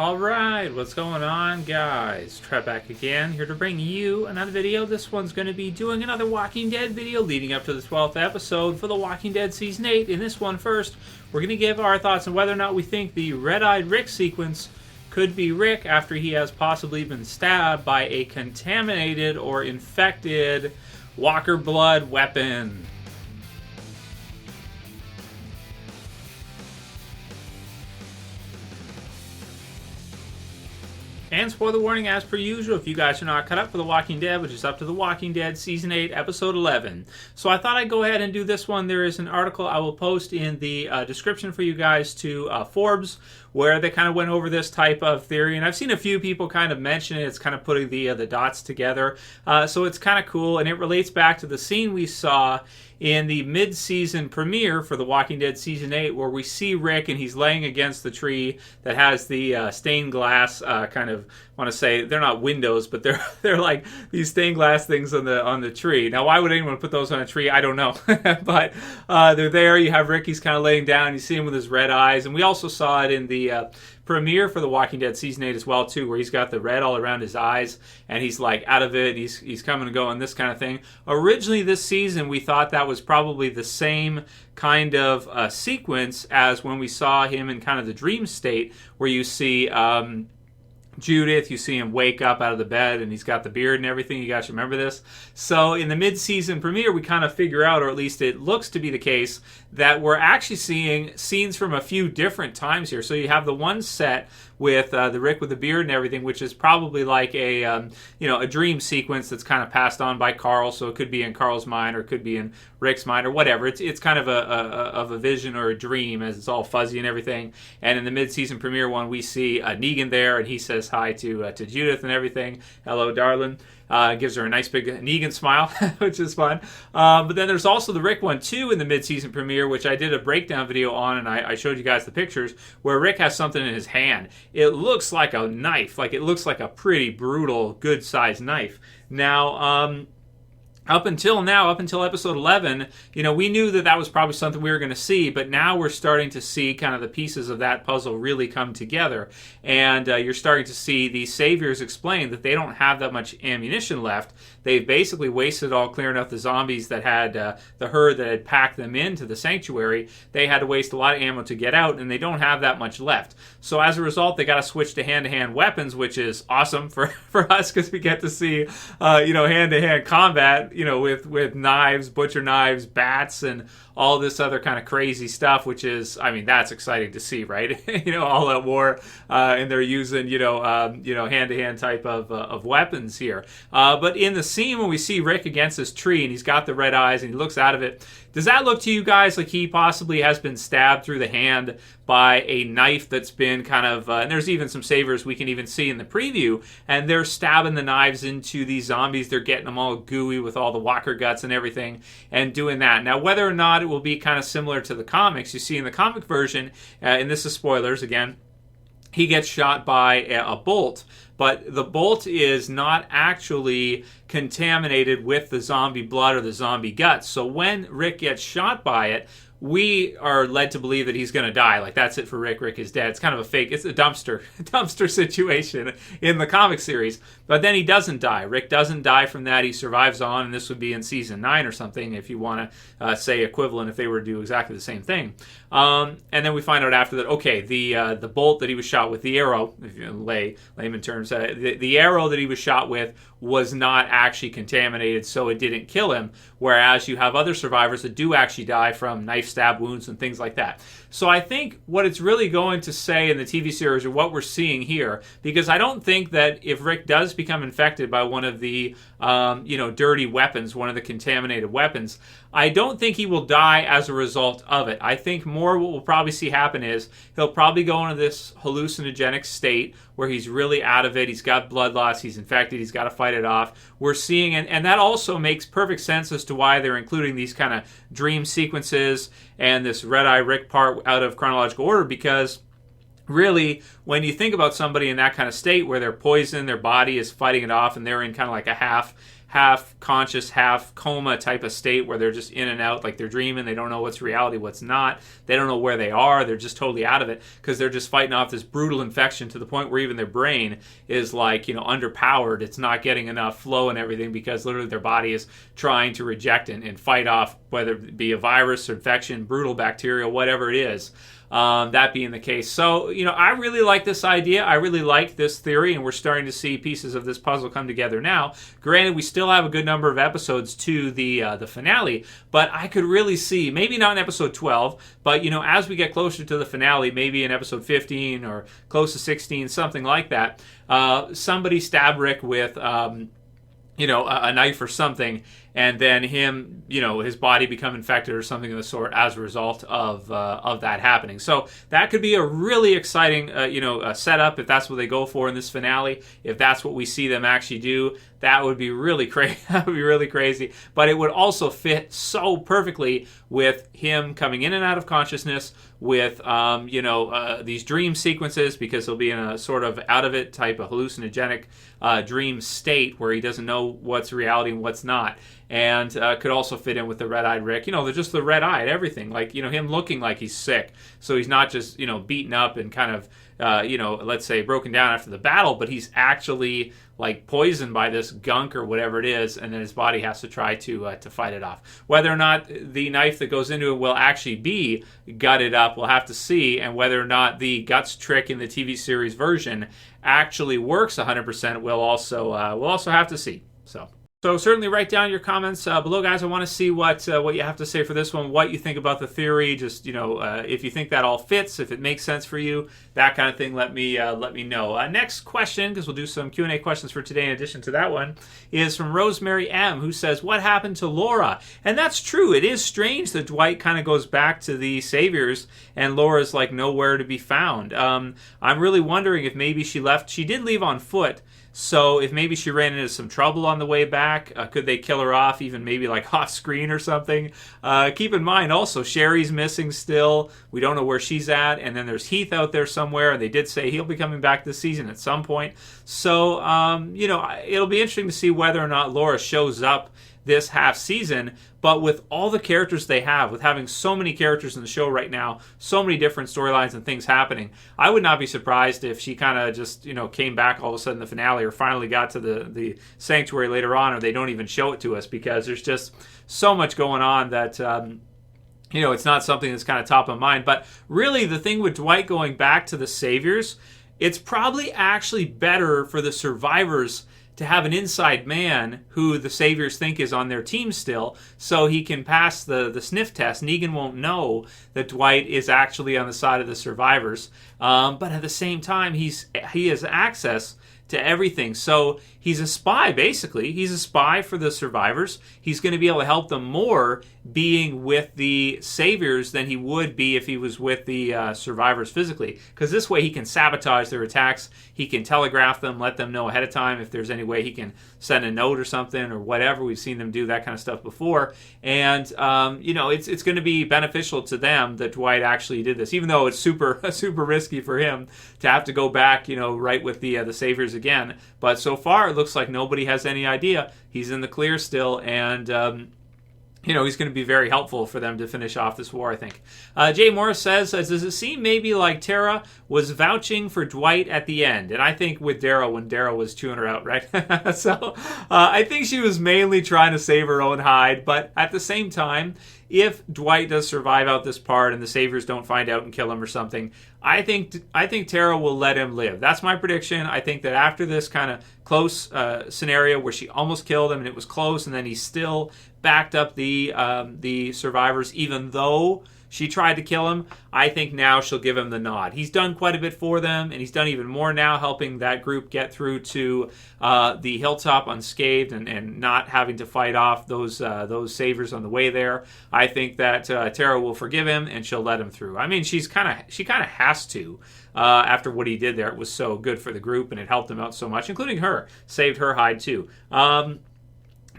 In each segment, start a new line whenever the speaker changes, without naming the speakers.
Alright, what's going on, guys? Trev back again, here to bring you another video. This one's going to be doing another Walking Dead video leading up to the 12th episode for The Walking Dead Season 8. In this one first, we're going to give our thoughts on whether or not we think the Red-Eyed Rick sequence could be Rick after he has possibly been stabbed by a contaminated or infected Walker blood weapon. And spoiler warning, as per usual, if you guys are not caught up for The Walking Dead, which is up to The Walking Dead Season 8, Episode 11. So I thought I'd go ahead and do this one. There is an article I will post in the description for you guys to Forbes, where they kind of went over this type of theory. And I've seen a few people kind of mention it. It's kind of putting the dots together. So it's kind of cool, and it relates back to the scene we saw in the mid-season premiere for The Walking Dead Season 8, where we see Rick and he's laying against the tree that has the stained glass kind of, I want to say, they're not windows, but they're like these stained glass things on the tree. Now, why would anyone put those on a tree? I don't know. But they're there. You have Rick, he's kind of laying down. You see him with his red eyes. And we also saw it in the premiere for The Walking Dead Season 8 as well, too, where he's got the red all around his eyes, and he's like out of it, he's coming and going, this kind of thing. Originally this season, we thought that was probably the same kind of sequence as when we saw him in kind of the dream state, where you see Judith, you see him wake up out of the bed and he's got the beard and everything. You guys remember this? So in the mid-season premiere, we kind of figure out, or at least it looks to be the case, that we're actually seeing scenes from a few different times here. So you have the one set with the Rick with the beard and everything, which is probably like a dream sequence that's kind of passed on by Carl. So it could be in Carl's mind, or it could be in Rick's mind, or whatever. It's kind of a vision or a dream, as it's all fuzzy and everything. And in the mid-season premiere one, we see Negan there, and he says hi to Judith and everything. Hello, darling. Gives her a nice big Negan smile, which is fun. But then there's also the Rick one, too, in the mid-season premiere, which I did a breakdown video on, and I showed you guys the pictures, where Rick has something in his hand. It looks like a knife. Like, it looks like a pretty brutal, good-sized knife. Now, up until episode 11, we knew that was probably something we were going to see, but now we're starting to see kind of the pieces of that puzzle really come together. And you're starting to see the Saviors explain that they don't have that much ammunition left. They've basically wasted all clearing out the zombies that had the herd that had packed them into the sanctuary. They had to waste a lot of ammo to get out, and they don't have that much left. So as a result, they got to switch to hand-to-hand weapons, which is awesome for us, because we get to see hand-to-hand combat, with knives, butcher knives, bats, and all this other kind of crazy stuff, which is, that's exciting to see, right? All out war, and they're using, hand-to-hand type of weapons here. But in the scene when we see Rick against this tree, and he's got the red eyes, and he looks out of it, does that look to you guys like he possibly has been stabbed through the hand by a knife that's been kind of, and there's even some savers we can even see in the preview, and they're stabbing the knives into these zombies. They're getting them all gooey with all the walker guts and everything, and doing that. Now, whether or not it will be kind of similar to the comics, you see in the comic version, and this is spoilers again, he gets shot by a bolt, but the bolt is not actually contaminated with the zombie blood or the zombie guts. So when Rick gets shot by it, we are led to believe that he's going to die. Like, that's it for Rick. Rick is dead. It's kind of a fake. It's a dumpster situation in the comic series. But then he doesn't die. Rick doesn't die from that. He survives on, and this would be in season 9 or something, if you want to say equivalent, if they were to do exactly the same thing. And then we find out after that, okay, the bolt that he was shot with, the arrow, if you layman terms, the arrow that he was shot with was not actually contaminated, so it didn't kill him, whereas you have other survivors that do actually die from knife stab wounds and things like that. So I think what it's really going to say in the TV series, or what we're seeing here, because I don't think that if Rick does become infected by one of the dirty weapons, one of the contaminated weapons, I don't think he will die as a result of it. I think more what we'll probably see happen is he'll probably go into this hallucinogenic state where he's really out of it. He's got blood loss. He's infected. He's got to fight it off. We're seeing, and that also makes perfect sense as to why they're including these kind of dream sequences and this Red Eye Rick part out of chronological order, because really, when you think about somebody in that kind of state where they're poisoned, their body is fighting it off, and they're in kind of like a half half conscious, half coma type of state where they're just in and out, like they're dreaming. They don't know what's reality, what's not. They don't know where they are. They're just totally out of it because they're just fighting off this brutal infection to the point where even their brain is like, underpowered. It's not getting enough flow and everything because literally their body is trying to reject and fight off, whether it be a virus or infection, brutal bacteria, whatever it is. That being the case. So, I really like this idea. I really like this theory, and we're starting to see pieces of this puzzle come together now. Granted, we still have a good number of episodes to the finale, but I could really see, maybe not in episode 12, but, as we get closer to the finale, maybe in episode 15 or close to 16, something like that, somebody stab Rick with a knife or something, and then him, his body become infected or something of the sort as a result of that happening. So that could be a really exciting, setup if that's what they go for in this finale. If that's what we see them actually do, that would be really crazy. That would be really crazy. But it would also fit so perfectly with him coming in and out of consciousness, with these dream sequences, because he'll be in a sort of out of it type of hallucinogenic dream state where he doesn't know what's reality and what's not. And could also fit in with the red-eyed Rick. They're just the red-eyed, everything. Like, him looking like he's sick. So he's not just, beaten up and kind of, let's say broken down after the battle, but he's actually like poisoned by this gunk or whatever it is, and then his body has to try to fight it off. Whether or not the knife that goes into it will actually be gutted up, we'll have to see, and whether or not the guts trick in the TV series version actually works 100%, we'll also have to see. So certainly write down your comments below, guys. I want to see what you have to say for this one, what you think about the theory. Just, if you think that all fits, if it makes sense for you, that kind of thing, let me know. Next question, because we'll do some Q&A questions for today in addition to that one, is from RoseMarie M, who says, what happened to Laura? And that's true. It is strange that Dwight kind of goes back to the Saviors and Laura's like nowhere to be found. I'm really wondering if maybe she left. She did leave on foot. So if maybe she ran into some trouble on the way back, could they kill her off, even maybe like off screen or something? Keep in mind also, Sherry's missing still. We don't know where she's at. And then there's Heath out there somewhere. And they did say he'll be coming back this season at some point. So, it'll be interesting to see whether or not Laura shows up this half season. But with all the characters they have, with having so many characters in the show right now, so many different storylines and things happening, I would not be surprised if she kind of just, came back all of a sudden in the finale, or finally got to the sanctuary later on, or they don't even show it to us, because there's just so much going on that, it's not something that's kind of top of mind. But really, the thing with Dwight going back to the Saviors, it's probably actually better for the survivors to have an inside man who the Saviors think is on their team still, so he can pass the sniff test. Negan won't know that Dwight is actually on the side of the survivors, but at the same time, he has access to everything. So he's a spy, basically. He's a spy for the survivors. He's going to be able to help them more being with the Saviors than he would be if he was with the survivors physically. Because this way he can sabotage their attacks. He can telegraph them, let them know ahead of time if there's any way he can send a note or something or whatever. We've seen them do that kind of stuff before. And, it's going to be beneficial to them that Dwight actually did this, even though it's super risky for him to have to go back, right with the Saviors again. But so far, it looks like nobody has any idea. He's in the clear still, and he's going to be very helpful for them to finish off this war, I think. Jay Morris says, does it seem maybe like Tara was vouching for Dwight at the end? And I think with Darrow, when Darrow was chewing her out, right? So I think she was mainly trying to save her own hide. But at the same time, if Dwight does survive out this part and the Saviors don't find out and kill him or something, I think Tara will let him live. That's my prediction. I think that after this kind of close scenario where she almost killed him and it was close, and then he still backed up the survivors, even though she tried to kill him, I think now she'll give him the nod. He's done quite a bit for them, and he's done even more now, helping that group get through to the hilltop unscathed and not having to fight off those Saviors on the way there. I think that Tara will forgive him, and she'll let him through. I mean, she kind of has to. After what he did there, it was so good for the group, and it helped them out so much, including her. Saved her hide, too.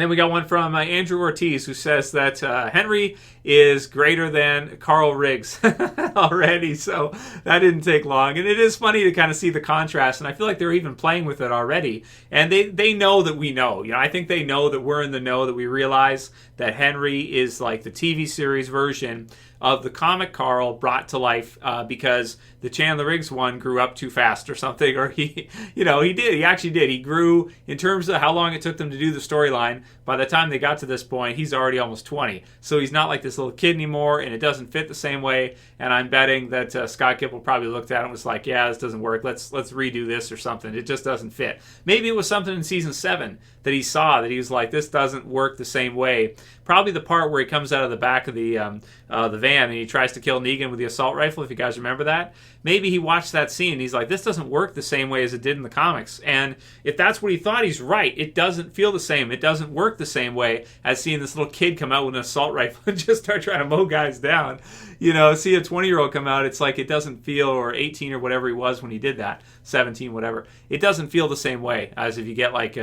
Then we got one from Andrew Ortiz, who says that Henry is greater than Carl Riggs already. So that didn't take long. And it is funny to kind of see the contrast. And I feel like they're even playing with it already. And they know that we know. I think they know that we're in the know, that we realize that Henry is like the TV series version of the comic Carl brought to life because the Chandler Riggs one grew up too fast or something, or he actually did. He grew in terms of how long it took them to do the storyline. By the time they got to this point, he's already almost 20. So he's not like this little kid anymore, and it doesn't fit the same way. And I'm betting that Scott Gimple probably looked at it and was like, yeah, this doesn't work. Let's redo this or something. It just doesn't fit. Maybe it was something in season 7 that he saw that he was like, this doesn't work the same way. Probably the part where he comes out of the back of the van and he tries to kill Negan with the assault rifle, if you guys remember that. Maybe he watched that scene and he's like, this doesn't work the same way as it did in the comics. And if that's what he thought, he's right. It doesn't feel the same. It doesn't work the same way as seeing this little kid come out with an assault rifle and just start trying to mow guys down. See a 20-year-old come out, it's like it doesn't feel, or 18 or whatever he was when he did that, 17, whatever. It doesn't feel the same way as if you get like,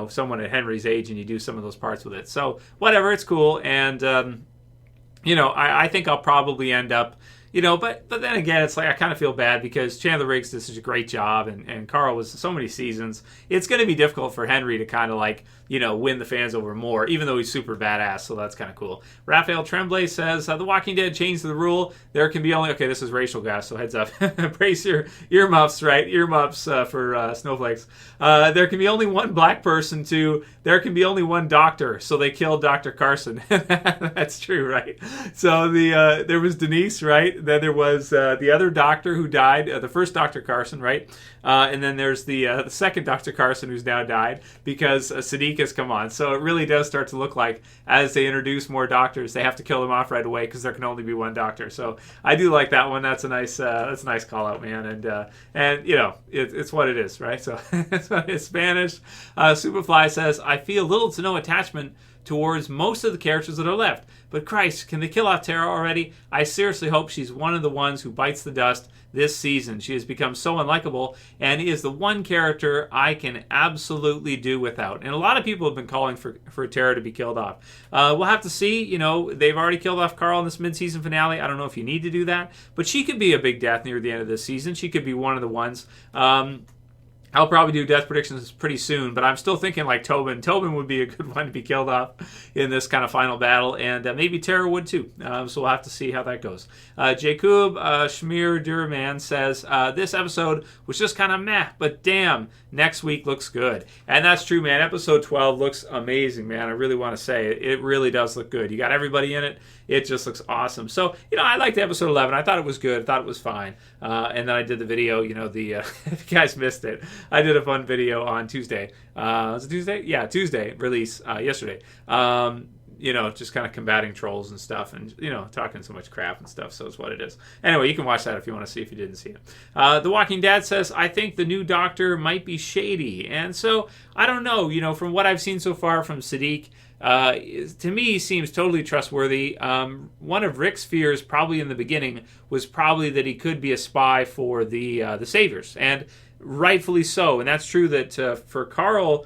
someone at Henry's age and you do some of those parts with it. So whatever, it's cool. And, I think I'll probably end up, but then again, it's like I kind of feel bad because Chandler Riggs did such a great job and Carl was so many seasons. It's going to be difficult for Henry to kind of like, win the fans over more, even though he's super badass, so that's kind of cool. Raphaël Tremblay says, The Walking Dead changed the rule. There can be only, okay, this is racial, guys, so heads up. Brace your earmuffs, right? Earmuffs for snowflakes. There can be only one black person to, there can be only one doctor, so they killed Dr. Carson. That's true, right? So there was Denise, right? Then there was the other doctor who died, the first Dr. Carson, right? And then there's the second Dr. Carson who's now died because Sadiq has come on. So it really does start to look like as they introduce more doctors, they have to kill them off right away because there can only be one doctor. So I do like that one. That's a nice call out, man. And it's what it is, right? So it's Spanish. Superfly says, I feel little to no attachment towards most of the characters that are left. But Christ, can they kill off Tara already? I seriously hope she's one of the ones who bites the dust this season. She has become so unlikable and is the one character I can absolutely do without. And a lot of people have been calling for Tara to be killed off. We'll have to see. They've already killed off Carl in this mid-season finale. I don't know if you need to do that. But she could be a big death near the end of this season. She could be one of the ones. I'll probably do death predictions pretty soon, but I'm still thinking like Tobin. Tobin would be a good one to be killed off in this kind of final battle, and maybe Tara would too. So we'll have to see how that goes. Jacob Schmier Durman says, this episode was just kind of meh, but damn, next week looks good. And that's true, man. Episode 12 looks amazing, man. I really want to say it really does look good. You got everybody in it. It just looks awesome. So, I liked episode 11. I thought it was good. I thought it was fine. And then I did the video, if you guys missed it, I did a fun video on Tuesday. Was it Tuesday? Yeah, Tuesday release, yesterday. Just kind of combating trolls and stuff and, talking so much crap and stuff. So it's what it is. Anyway, you can watch that if you want to see if you didn't see it. The Walking Dad says, I think the new doctor might be shady. And so, I don't know, from what I've seen so far from Sadiq, to me, he seems totally trustworthy. One of Rick's fears, probably in the beginning, was probably that he could be a spy for the Saviors, and rightfully so. And that's true that for Carl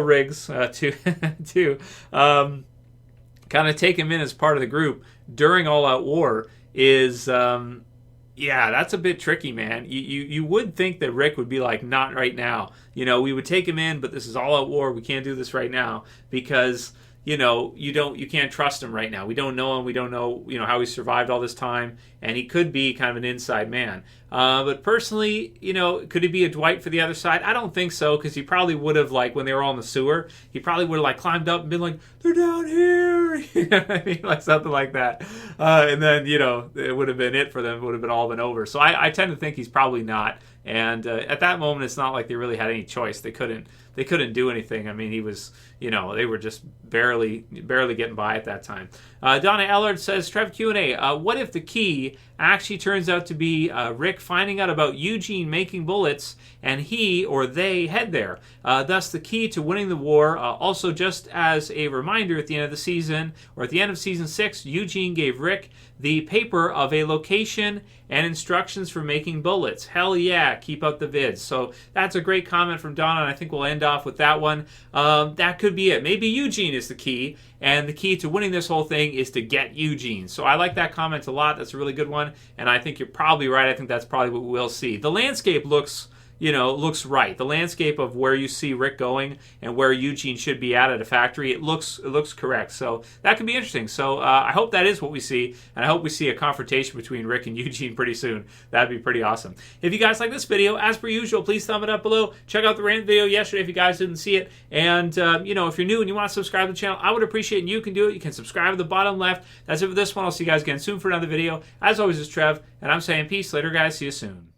Riggs to kind of take him in as part of the group during All Out War is. That's a bit tricky, man. You would think that Rick would be like, not right now. We would take him in, but this is all out war. We can't do this right now because you can't trust him right now. We don't know him. We don't know, how he survived all this time, and he could be kind of an inside man. But personally, could he be a Dwight for the other side? I don't think so, because he probably would have, like, when they were all in the sewer, he probably would have, like, climbed up and been like, they're down here, like something like that. And then, it would have been it for them. It would have been all been over. So I tend to think he's probably not. And at that moment, it's not like they really had any choice. They couldn't do anything. I mean, he was, they were just barely getting by at that time. Donna Ellard says, Trev Q&A, what if the key actually turns out to be Rick finding out about Eugene making bullets and he or they head there? Thus, the key to winning the war. Also, just as a reminder, at the end of the season, or at the end of season 6, Eugene gave Rick the paper of a location and instructions for making bullets. Hell yeah, keep up the vids. So that's a great comment from Donna, and I think we'll end off with that one. That could be it. Maybe Eugene is the key, and the key to winning this whole thing is to get Eugene. So I like that comment a lot. That's a really good one, and I think you're probably right. I think that's probably what we'll see. The landscape looks right. The landscape of where you see Rick going and where Eugene should be at a factory, it looks correct. So that could be interesting. So I hope that is what we see, and I hope we see a confrontation between Rick and Eugene pretty soon. That'd be pretty awesome. If you guys like this video, as per usual, please thumb it up below. Check out the rant video yesterday if you guys didn't see it. And, if you're new and you want to subscribe to the channel, I would appreciate it, and you can do it. You can subscribe at the bottom left. That's it for this one. I'll see you guys again soon for another video. As always, it's Trev, and I'm saying peace. Later, guys. See you soon.